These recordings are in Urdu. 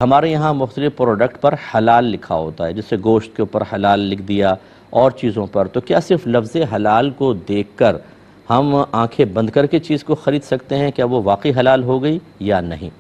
ہمارے یہاں مختلف پروڈکٹ پر حلال لکھا ہوتا ہے، جیسے گوشت کے اوپر حلال لکھ دیا اور چیزوں پر، تو کیا صرف لفظ حلال کو دیکھ کر ہم آنکھیں بند کر کے چیز کو خرید سکتے ہیں؟ کیا وہ واقعی حلال ہو گئی یا نہیں؟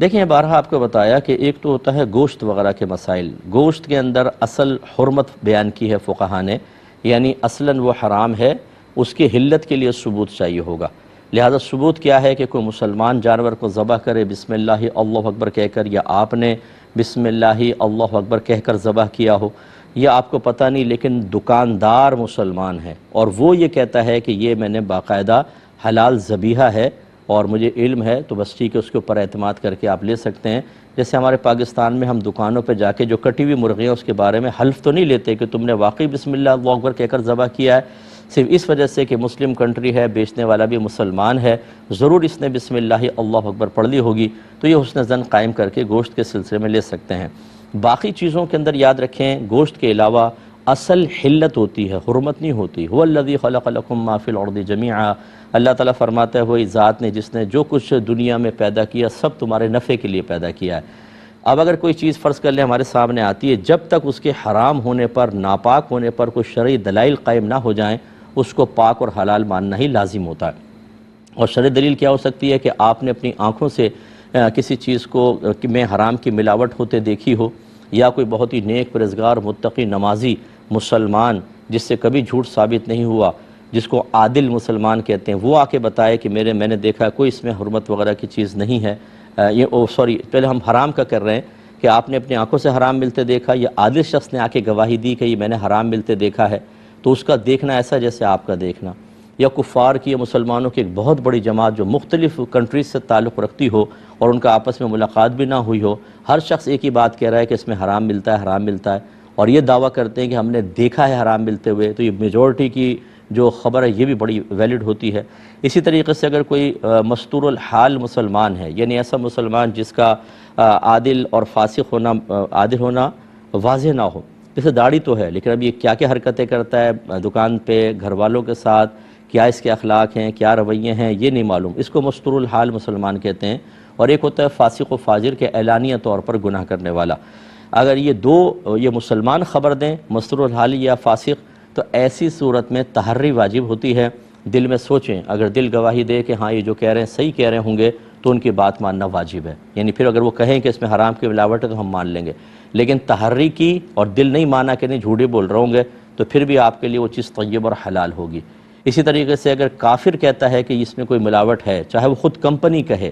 دیکھیں، بارہا آپ کو بتایا کہ ایک تو ہوتا ہے گوشت وغیرہ کے مسائل۔ گوشت کے اندر اصل حرمت بیان کی ہے فقہا نے، یعنی اصلاً وہ حرام ہے، اس کی حلت کے لیے ثبوت چاہیے ہوگا۔ لہذا ثبوت کیا ہے کہ کوئی مسلمان جانور کو ذبح کرے بسم اللہ اللہ اکبر کہہ کر، یا آپ نے بسم اللہ اللہ اکبر کہہ کر ذبح کیا ہو، یا آپ کو پتہ نہیں لیکن دکاندار مسلمان ہے اور وہ یہ کہتا ہے کہ یہ میں نے باقاعدہ حلال ذبیحہ ہے اور مجھے علم ہے، تو بس ٹھیک ہے، اس کے اوپر اعتماد کر کے آپ لے سکتے ہیں۔ جیسے ہمارے پاکستان میں ہم دکانوں پہ جا کے جو کٹی ہوئی مرغیاں اس کے بارے میں حلف تو نہیں لیتے کہ تم نے واقعی بسم اللہ اللہ اکبر کہہ کر ذبح کیا ہے، صرف اس وجہ سے کہ مسلم کنٹری ہے، بیچنے والا بھی مسلمان ہے، ضرور اس نے بسم اللہ اللہ اکبر پڑھ لی ہوگی، تو یہ حسن ظن قائم کر کے گوشت کے سلسلے میں لے سکتے ہیں۔ باقی چیزوں کے اندر یاد رکھیں، گوشت کے علاوہ اصل حلت ہوتی ہے، حرمت نہیں ہوتی۔ هو الذی خلق لکم ما فی الارض جمیعا، اللہ تعالیٰ فرماتا ہے وہی ذات نے جس نے جو کچھ دنیا میں پیدا کیا سب تمہارے نفع کے لیے پیدا کیا ہے۔ اب اگر کوئی چیز فرض کر لیں ہمارے سامنے آتی ہے، جب تک اس کے حرام ہونے پر، ناپاک ہونے پر کوئی شرعی دلائل قائم نہ ہو جائیں، اس کو پاک اور حلال ماننا ہی لازم ہوتا ہے۔ اور شرعی دلیل کیا ہو سکتی ہے کہ آپ نے اپنی آنکھوں سے کسی چیز کو میں حرام کی ملاوٹ ہوتے دیکھی ہو، یا کوئی بہت ہی نیک پرہیزگار متقی نمازی مسلمان جس سے کبھی جھوٹ ثابت نہیں ہوا، جس کو عادل مسلمان کہتے ہیں، وہ آ کے بتائے کہ میں نے دیکھا کوئی اس میں حرمت وغیرہ کی چیز نہیں ہے، پہلے ہم حرام کا کر رہے ہیں کہ آپ نے اپنی آنکھوں سے حرام ملتے دیکھا، یا عادل شخص نے آ کے گواہی دی کہ یہ میں نے حرام ملتے دیکھا ہے، تو اس کا دیکھنا ایسا جیسے آپ کا دیکھنا۔ یا کفار کی یا مسلمانوں کی ایک بہت بڑی جماعت جو مختلف کنٹریز سے تعلق رکھتی ہو اور ان کا آپس میں ملاقات بھی نہ ہوئی ہو، ہر شخص ایک ہی بات کہہ رہا ہے کہ اس میں حرام ملتا ہے، حرام ملتا ہے، اور یہ دعویٰ کرتے ہیں کہ ہم نے دیکھا ہے حرام ملتے ہوئے، تو یہ میجورٹی کی جو خبر ہے یہ بھی بڑی ویلڈ ہوتی ہے۔ اسی طریقے سے اگر کوئی مستور الحال مسلمان ہے، یعنی ایسا مسلمان جس کا عادل اور فاسق ہونا، عادل ہونا واضح نہ ہو، جیسے داڑھی تو ہے لیکن اب یہ کیا کیا حرکتیں کرتا ہے دکان پہ گھر والوں کے ساتھ، کیا اس کے اخلاق ہیں، کیا رویے ہیں، یہ نہیں معلوم، اس کو مستور الحال مسلمان کہتے ہیں۔ اور ایک ہوتا ہے فاسق و فاجر کے اعلانیہ طور پر گناہ کرنے والا۔ اگر یہ مسلمان خبر دیں، مستور الحال یا فاسق، تو ایسی صورت میں تحری واجب ہوتی ہے۔ دل میں سوچیں، اگر دل گواہی دے کہ ہاں یہ جو کہہ رہے ہیں صحیح کہہ رہے ہوں گے، تو ان کی بات ماننا واجب ہے، یعنی پھر اگر وہ کہیں کہ اس میں حرام کی ملاوٹ ہے تو ہم مان لیں گے، لیکن تحری کی اور دل نہیں مانا کہ نہیں جھوٹے بول رہے ہوں گے، تو پھر بھی آپ کے لیے وہ چیز طیب اور حلال ہوگی۔ اسی طریقے سے اگر کافر کہتا ہے کہ اس میں کوئی ملاوٹ ہے، چاہے وہ خود کمپنی کہے،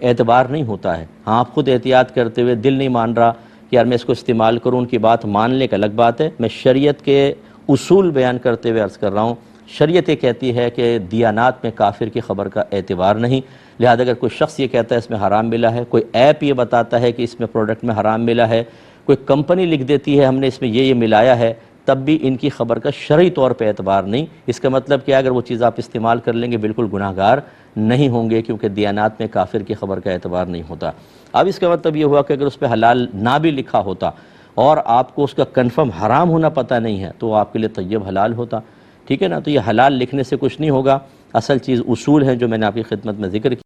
اعتبار نہیں ہوتا ہے۔ ہاں آپ خود احتیاط کرتے ہوئے دل نہیں مان رہا کہ یار میں اس کو استعمال کروں، ان کی بات ماننے کا الگ بات ہے۔ میں شریعت کے اصول بیان کرتے ہوئے عرض کر رہا ہوں، شریعت یہ کہتی ہے کہ دیانات میں کافر کی خبر کا اعتبار نہیں، لہذا اگر کوئی شخص یہ کہتا ہے اس میں حرام ملا ہے، کوئی ایپ یہ بتاتا ہے کہ اس میں پروڈکٹ میں حرام ملا ہے، کوئی کمپنی لکھ دیتی ہے ہم نے اس میں یہ ملایا ہے، تب بھی ان کی خبر کا شرعی طور پہ اعتبار نہیں۔ اس کا مطلب کیا، اگر وہ چیز آپ استعمال کر لیں گے بالکل گناہگار نہیں ہوں گے، کیونکہ دیانات میں کافر کی خبر کا اعتبار نہیں ہوتا۔ اب اس کا مطلب یہ ہوا کہ اگر اس پہ حلال نہ بھی لکھا ہوتا اور آپ کو اس کا کنفرم حرام ہونا پتہ نہیں ہے، تو وہ آپ کے لیے طیب حلال ہوتا، ٹھیک ہے نا؟ تو یہ حلال لکھنے سے کچھ نہیں ہوگا، اصل چیز اصول ہیں جو میں نے آپ کی خدمت میں ذکر کی۔